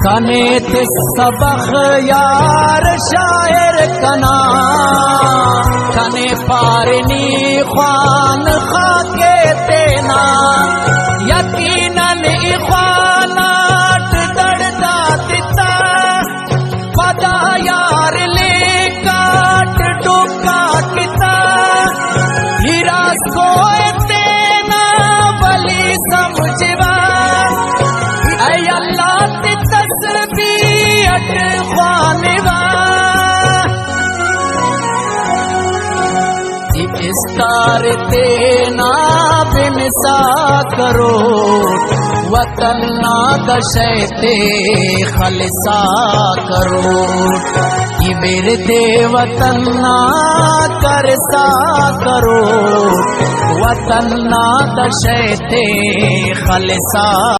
कने थे सबक यार शायर कना कने पारनी ख्वान खाके तेना यकीनन इख्वानाट दर्दा दिता पदा यार ले काट डुका किता हीरा सोए तेना बली समझवा ऐ अल्लाह ते तस्बीह ख्वानवा इस्तार तेना बिनसा करो वतन ना दशते खलसा करो कि मेरे दे वतन ना करसा करो वतन ना दशते खलसा